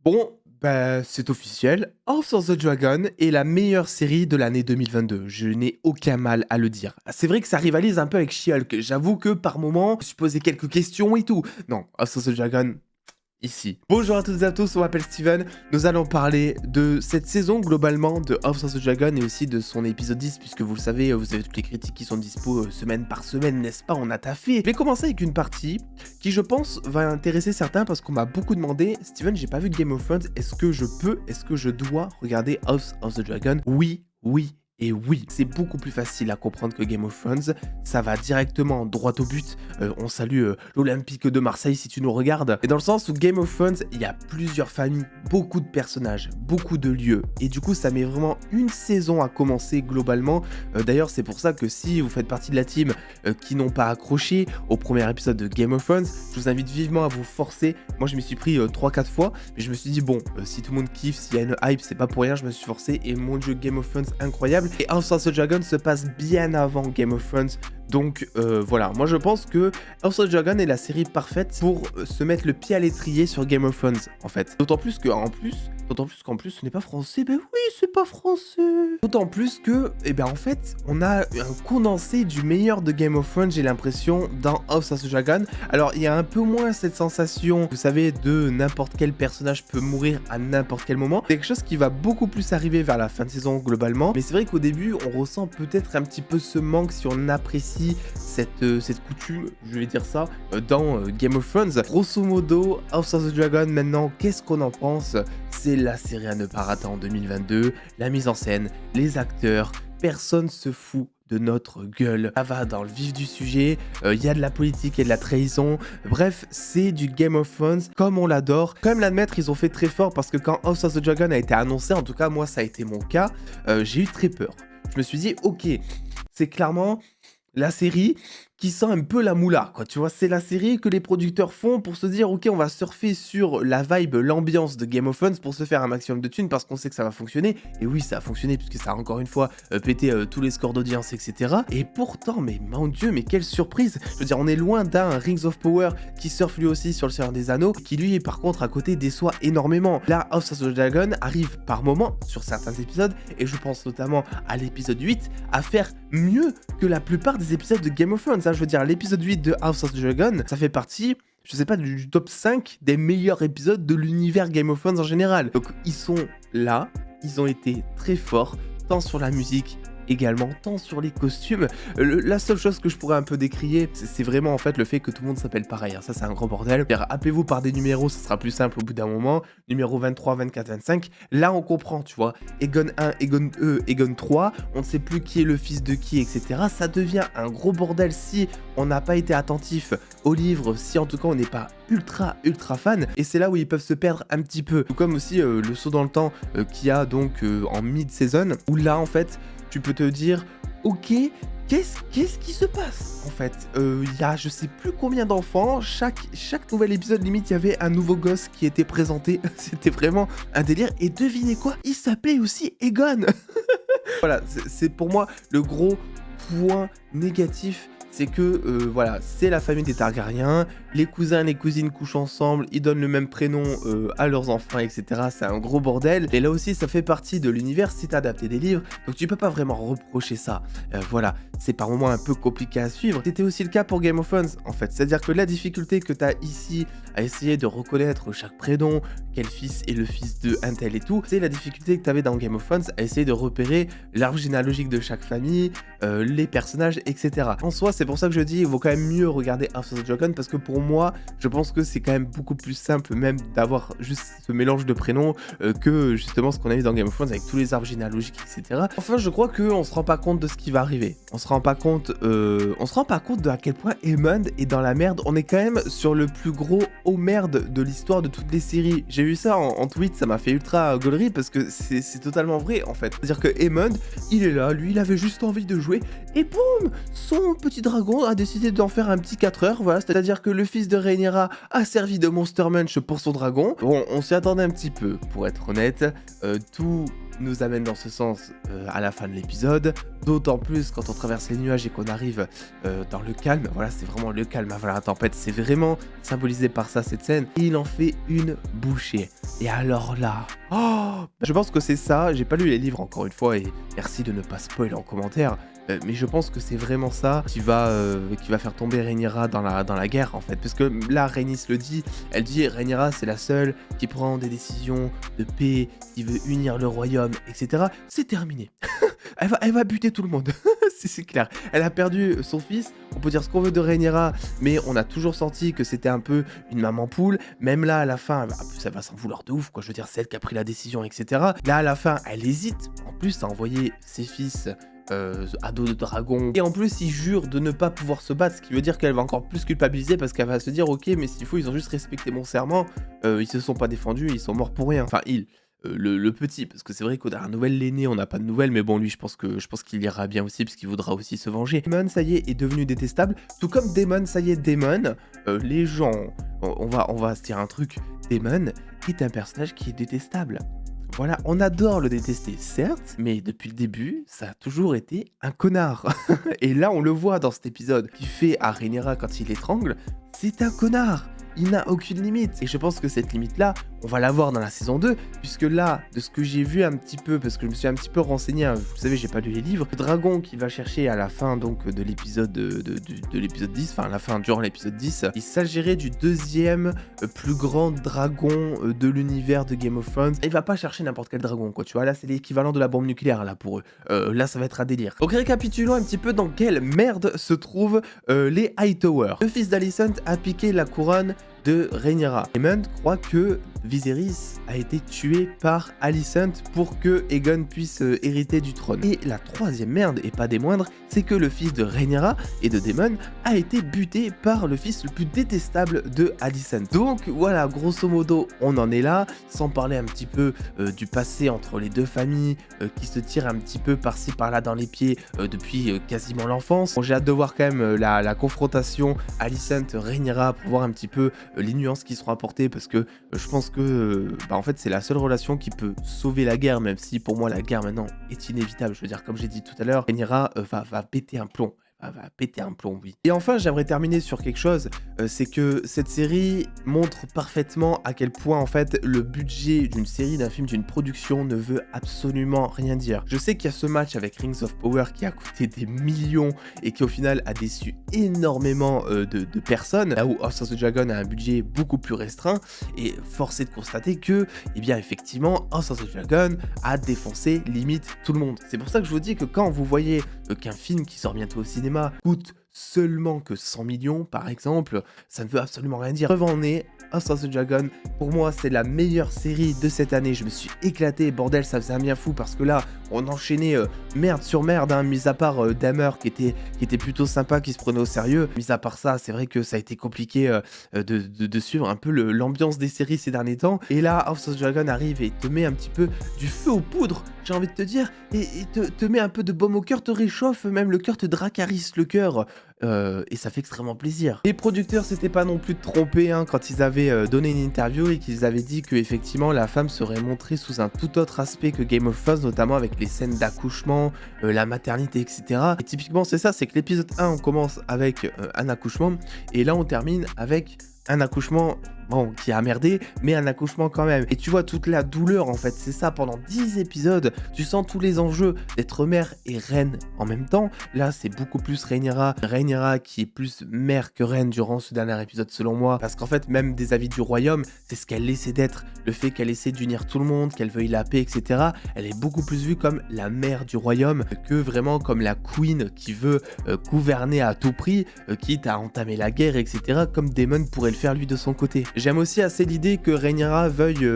Bon, bah, c'est officiel, House of the Dragon est la meilleure série de l'année 2022. Je n'ai aucun mal à le dire. C'est vrai que ça rivalise un peu avec She-Hulk. J'avoue que par moment, je me suis posé quelques questions et tout. Non, House of the Dragon, ici. Bonjour à toutes et à tous, on m'appelle Steven. Nous allons parler de cette saison globalement de House of the Dragon et aussi de son épisode 10, puisque vous le savez, vous avez toutes les critiques qui sont dispo semaine par semaine, n'est-ce pas? On a taffé. Je vais commencer avec une partie qui, je pense, va intéresser certains parce qu'on m'a beaucoup demandé, Steven, j'ai pas vu de Game of Thrones, est-ce que je dois regarder House of the Dragon? Oui, oui. Et oui, c'est beaucoup plus facile à comprendre que Game of Thrones, ça va directement droit au but. On salue l'Olympique de Marseille si tu nous regardes. Et dans le sens où Game of Thrones, il y a plusieurs familles, beaucoup de personnages, beaucoup de lieux. Et du coup, ça met vraiment une saison à commencer globalement. D'ailleurs, c'est pour ça que si vous faites partie de la team qui n'ont pas accroché au premier épisode de Game of Thrones, je vous invite vivement à vous forcer. Moi, je m'y suis pris 3-4 fois, mais je me suis dit, bon, si tout le monde kiffe, s'il y a une hype, c'est pas pour rien, je me suis forcé. Et mon dieu, Game of Thrones, incroyable. Et House of the Dragon se passe bien avant Game of Thrones. Donc voilà, moi je pense que House of the Dragon est la série parfaite pour se mettre le pied à l'étrier sur Game of Thrones en fait. D'autant plus qu'en plus, ce n'est pas français. Ben oui, c'est pas français. D'autant plus que, eh ben en fait, on a un condensé du meilleur de Game of Thrones, j'ai l'impression, dans House of the Dragon. Alors il y a un peu moins cette sensation, vous savez, de n'importe quel personnage peut mourir à n'importe quel moment. C'est quelque chose qui va beaucoup plus arriver vers la fin de saison globalement. Mais c'est vrai qu'au début, on ressent peut-être un petit peu ce manque si on apprécie cette coutume, je vais dire ça, dans Game of Thrones. Grosso modo, House of the Dragon, maintenant, qu'est-ce qu'on en pense? C'est la série à ne pas rater en 2022, la mise en scène, les acteurs, personne se fout de notre gueule. Ça va dans le vif du sujet, il y a de la politique et de la trahison, bref, c'est du Game of Thrones comme on l'adore. Quand même l'admettre, ils ont fait très fort parce que quand House of the Dragon a été annoncé, en tout cas moi ça a été mon cas, j'ai eu très peur. Je me suis dit, ok, c'est clairement la série qui sent un peu la moula, quoi, tu vois, c'est la série que les producteurs font pour se dire, ok, on va surfer sur la vibe, l'ambiance de Game of Thrones pour se faire un maximum de thunes parce qu'on sait que ça va fonctionner, et oui, ça a fonctionné puisque ça a encore une fois pété tous les scores d'audience, etc. Et pourtant, mais mon dieu, mais quelle surprise! Je veux dire, on est loin d'un Rings of Power qui surfe lui aussi sur le Seigneur des Anneaux, qui lui, par contre, à côté, déçoit énormément. Là, House of the Dragon arrive par moments, sur certains épisodes, et je pense notamment à l'épisode 8, à faire mieux que la plupart des épisodes de Game of Thrones. Je veux dire, l'épisode 8 de House of the Dragon, ça fait partie, je sais pas, du top 5 des meilleurs épisodes de l'univers Game of Thrones en général. Donc ils sont là, ils ont été très forts, tant sur la musique, également, tant sur les costumes. La seule chose que je pourrais un peu décrier, c'est vraiment en fait le fait que tout le monde s'appelle pareil. Ça, c'est un gros bordel. Appelez-vous par des numéros, ça sera plus simple au bout d'un moment. Numéro 23, 24, 25. Là, on comprend, tu vois. Aegon 1, Aegon 2, Aegon 3. On ne sait plus qui est le fils de qui, etc. Ça devient un gros bordel si on n'a pas été attentif au livre, si en tout cas on n'est pas ultra fan, et c'est là où ils peuvent se perdre un petit peu. Tout comme aussi le saut dans le temps qu'il y a donc en mid-season, où là en fait tu peux te dire, ok, qu'est-ce qui se passe en fait? Il y a je sais plus combien d'enfants, chaque nouvel épisode limite il y avait un nouveau gosse qui était présenté, c'était vraiment un délire, et devinez quoi? Il s'appelait aussi Aegon. Voilà, c'est pour moi le gros point négatif, c'est que voilà, c'est la famille des Targaryens, les cousins et les cousines couchent ensemble, ils donnent le même prénom à leurs enfants, etc. C'est un gros bordel. Et là aussi, ça fait partie de l'univers, c'est adapté des livres, donc tu peux pas vraiment reprocher ça. Voilà, c'est par moments un peu compliqué à suivre. C'était aussi le cas pour Game of Thrones, en fait. C'est-à-dire que la difficulté que tu as ici à essayer de reconnaître chaque prénom, quel fils est le fils de un tel et tout, c'est la difficulté que tu avais dans Game of Thrones à essayer de repérer l'arbre généalogique de chaque famille, les personnages, etc. En soi, c'est pour ça que je dis, il vaut quand même mieux regarder House of the Dragon, parce que pour moi, je pense que c'est quand même beaucoup plus simple même d'avoir juste ce mélange de prénoms que justement ce qu'on a vu dans Game of Thrones avec tous les arbres généalogiques, etc. Enfin, je crois qu'on se rend pas compte de ce qui va arriver. On se rend pas compte de à quel point Aemond est dans la merde. On est quand même sur le plus gros oh merde de l'histoire de toutes les séries. J'ai vu ça en tweet, ça m'a fait ultra gaulerie parce que c'est totalement vrai en fait. C'est-à-dire que Aemond, il est là, lui il avait juste envie de jouer et boum, son petit dragon a décidé d'en faire un petit 4 heures, voilà, c'est-à-dire que le fils de Rhaenyra a servi de Monster Munch pour son dragon. Bon, on s'y attendait un petit peu, pour être honnête, tout nous amène dans ce sens à la fin de l'épisode, d'autant plus quand on traverse les nuages et qu'on arrive dans le calme. Voilà, c'est vraiment le calme avant la tempête, c'est vraiment symbolisé par ça cette scène. Et il en fait une bouchée. Et alors là, je pense que c'est ça, j'ai pas lu les livres encore une fois et merci de ne pas spoiler en commentaire. Mais je pense que c'est vraiment ça qui va faire tomber Rhaenyra dans la guerre en fait. Parce que là, Rhaenys le dit, elle dit Rhaenyra c'est la seule qui prend des décisions de paix, qui veut unir le royaume, etc. C'est terminé. Elle va buter tout le monde. C'est clair. Elle a perdu son fils. On peut dire ce qu'on veut de Rhaenyra, mais on a toujours senti que c'était un peu une maman poule. Même là, à la fin, elle va s'en vouloir de ouf, quoi. Je veux dire, c'est elle qui a pris la décision, etc. Là, à la fin, elle hésite. En plus, à envoyer ses fils à dos de dragon. Et en plus, il jure de ne pas pouvoir se battre, ce qui veut dire qu'elle va encore plus culpabiliser parce qu'elle va se dire, ok, mais s'il faut, ils ont juste respecté mon serment. Ils se sont pas défendus, ils sont morts pour rien. Enfin, le petit, parce que c'est vrai qu'au dernier nouvelle, l'aîné, on n'a pas de nouvelles, mais bon, lui, je pense qu'il ira bien aussi, parce qu'il voudra aussi se venger. Daemon, ça y est devenu détestable, tout comme Daemon, ça y est, Daemon, les gens, on va se dire un truc, Daemon est un personnage qui est détestable. Voilà, on adore le détester, certes, mais depuis le début, ça a toujours été un connard. Et là, on le voit dans cet épisode, qui fait à Rhaenyra quand il l'étrangle, c'est un connard. Il n'a aucune limite. Et je pense que cette limite-là, on va la voir dans la saison 2, puisque là, de ce que j'ai vu un petit peu, parce que je me suis un petit peu renseigné, hein, vous savez, j'ai pas lu les livres, le dragon qu'il va chercher à la fin donc de l'épisode de l'épisode 10, enfin à la fin, durant l'épisode 10, il s'agirait du deuxième plus grand dragon de l'univers de Game of Thrones. Et il va pas chercher n'importe quel dragon, quoi, tu vois, là c'est l'équivalent de la bombe nucléaire, là, pour eux. Là, ça va être un délire. Donc récapitulons un petit peu dans quelle merde se trouvent les Hightower. Le fils d'Alicent a piqué la couronne de Rhaenyra. Aemond croit que Viserys a été tué par Alicent pour que Aegon puisse hériter du trône. Et la troisième merde, et pas des moindres, c'est que le fils de Rhaenyra et de Daemon a été buté par le fils le plus détestable de Alicent. Donc voilà, grosso modo, on en est là, sans parler un petit peu du passé entre les deux familles qui se tirent un petit peu par-ci par-là dans les pieds depuis quasiment l'enfance. Bon, j'ai hâte de voir quand même la confrontation Alicent-Rhaenyra pour voir un petit peu les nuances qui seront apportées, parce que je pense que en fait c'est la seule relation qui peut sauver la guerre, même si pour moi la guerre maintenant est inévitable. Je veux dire, comme j'ai dit tout à l'heure, Rhaenyra va péter un plomb. Va péter un plomb, oui. Et enfin, j'aimerais terminer sur quelque chose, c'est que cette série montre parfaitement à quel point, en fait, le budget d'une série, d'un film, d'une production ne veut absolument rien dire. Je sais qu'il y a ce match avec Rings of Power qui a coûté des millions et qui, au final, a déçu énormément de personnes, là où House of the Dragon a un budget beaucoup plus restreint, et force est de constater que, eh bien, effectivement, House of the Dragon a défoncé limite tout le monde. C'est pour ça que je vous dis que quand vous voyez qu'un film qui sort bientôt au cinéma coûte seulement que 100 millions par exemple, ça ne veut absolument rien dire. Preuve en est, House of the Dragon, pour moi c'est la meilleure série de cette année, je me suis éclaté, bordel, ça faisait un bien fou parce que là on enchaînait merde sur merde, hein, mis à part Dahmer qui était plutôt sympa, qui se prenait au sérieux. Mis à part ça, c'est vrai que ça a été compliqué de suivre un peu l'ambiance des séries ces derniers temps. Et là, House of the Dragon arrive et te met un petit peu du feu aux poudres, j'ai envie de te dire, et te met un peu de baume au cœur, te réchauffe même le cœur, te dracarisse le cœur. Et ça fait extrêmement plaisir. Les producteurs s'étaient pas non plus trompés hein, quand ils avaient donné une interview et qu'ils avaient dit que effectivement la femme serait montrée sous un tout autre aspect que Game of Thrones, notamment avec les scènes d'accouchement, la maternité, etc. Et typiquement c'est ça, c'est que l'épisode 1 on commence avec un accouchement et là on termine avec un accouchement, bon, qui a merdé, mais un accouchement quand même. Et tu vois toute la douleur, en fait, c'est ça, pendant 10 épisodes, tu sens tous les enjeux d'être mère et reine en même temps. Là, c'est beaucoup plus Rhaenyra qui est plus mère que reine durant ce dernier épisode, selon moi, parce qu'en fait, même des avis du royaume, c'est ce qu'elle essaie d'être, le fait qu'elle essaie d'unir tout le monde, qu'elle veuille la paix, etc. Elle est beaucoup plus vue comme la mère du royaume que vraiment comme la queen qui veut gouverner à tout prix, quitte à entamer la guerre, etc., comme Daemon pourrait le faire lui de son côté. J'aime aussi assez l'idée que Rhaenyra veuille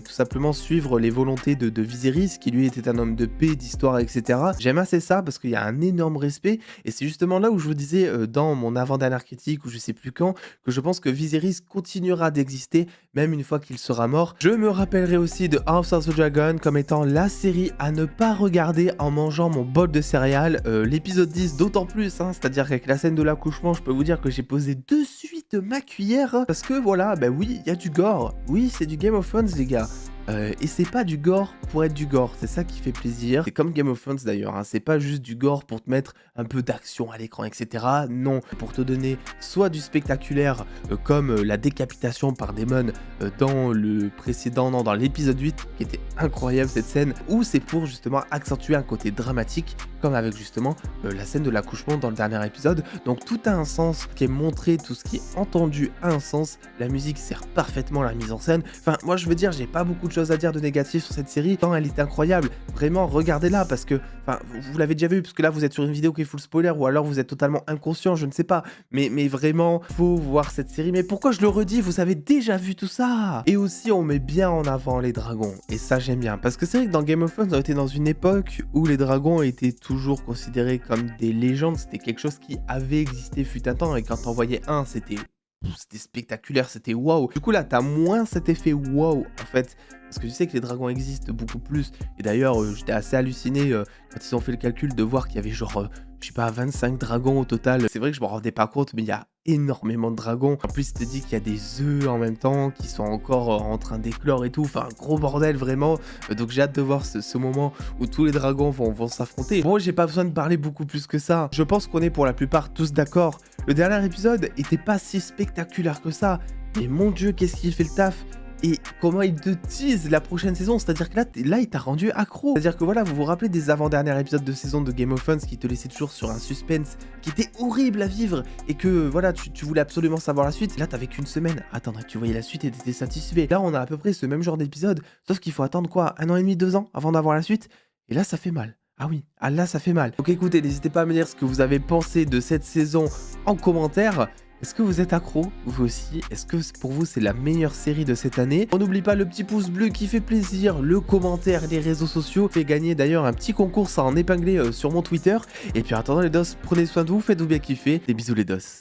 tout simplement suivre les volontés de Viserys, qui lui était un homme de paix, d'histoire, etc. J'aime assez ça parce qu'il y a un énorme respect, et c'est justement là où je vous disais dans mon avant-dernière critique, ou je sais plus quand, que je pense que Viserys continuera d'exister même une fois qu'il sera mort. Je me rappellerai aussi de House of the Dragon comme étant la série à ne pas regarder en mangeant mon bol de céréales. L'épisode 10 d'autant plus, hein, c'est-à-dire qu'avec la scène de l'accouchement, je peux vous dire que j'ai posé de suite ma cuillère, parce que voilà, bah oui, il y a du gore. Oui, c'est du Game of Thrones, les gars. et c'est pas du gore pour être du gore, c'est ça qui fait plaisir. C'est comme Game of Thrones d'ailleurs, hein, c'est pas juste du gore pour te mettre un peu d'action à l'écran, etc. Non, pour te donner soit du spectaculaire, comme la décapitation par Daemon dans le précédent, non, dans l'épisode 8, qui était incroyable cette scène, ou c'est pour justement accentuer un côté dramatique, comme avec justement la scène de l'accouchement dans le dernier épisode. Donc tout a un sens, ce qui est montré, tout ce qui est entendu a un sens, la musique sert parfaitement à la mise en scène. Enfin, moi je veux dire, j'ai pas beaucoup de choses à dire de négatif sur cette série, tant elle est incroyable. Vraiment, regardez-la, parce que, enfin, vous l'avez déjà vu, parce que là vous êtes sur une vidéo qui est full spoiler, ou alors vous êtes totalement inconscient, je ne sais pas. Mais vraiment, faut voir cette série. Mais pourquoi je le redis, vous avez déjà vu tout ça. Et aussi, on met bien en avant les dragons, et ça j'aime bien, parce que c'est vrai que dans Game of Thrones, on était dans une époque où les dragons étaient toujours considérés comme des légendes, c'était quelque chose qui avait existé fut un temps, et quand on voyait un, c'était spectaculaire, c'était waouh. Du coup là, t'as moins cet effet waouh en fait, parce que tu sais que les dragons existent beaucoup plus. Et d'ailleurs, j'étais assez halluciné quand ils ont fait le calcul de voir qu'il y avait genre, je sais pas, 25 dragons au total. C'est vrai que je m'en rendais pas compte, mais il y a énormément de dragons. En plus, il te dit qu'il y a des œufs en même temps qui sont encore en train d'éclore et tout. Enfin, un gros bordel vraiment. Donc j'ai hâte de voir ce moment où tous les dragons vont s'affronter. Moi, j'ai pas besoin de parler beaucoup plus que ça. Je pense qu'on est pour la plupart tous d'accord. Le dernier épisode était pas si spectaculaire que ça. Mais mon dieu, qu'est-ce qu'il fait le taf! Et comment il te tease la prochaine saison, c'est-à-dire que là il t'a rendu accro. C'est-à-dire que voilà, vous vous rappelez des avant-derniers épisodes de saison de Game of Thrones qui te laissaient toujours sur un suspense qui était horrible à vivre, et que voilà, tu voulais absolument savoir la suite. Là, t'avais qu'une semaine à attendre, tu voyais la suite et t'étais satisfait. Là, on a à peu près ce même genre d'épisode, sauf qu'il faut attendre quoi, 1 an et demi, 2 ans avant d'avoir la suite. Et là, ça fait mal. Ah oui, ah là, ça fait mal. Donc écoutez, n'hésitez pas à me dire ce que vous avez pensé de cette saison en commentaire. Est-ce que vous êtes accro, vous aussi? Est-ce que pour vous c'est la meilleure série de cette année? On n'oublie pas le petit pouce bleu qui fait plaisir, le commentaire, les réseaux sociaux. Fait gagner d'ailleurs un petit concours à en épingler sur mon Twitter. Et puis en attendant les dos, prenez soin de vous, faites-vous bien kiffer. Des bisous les dos.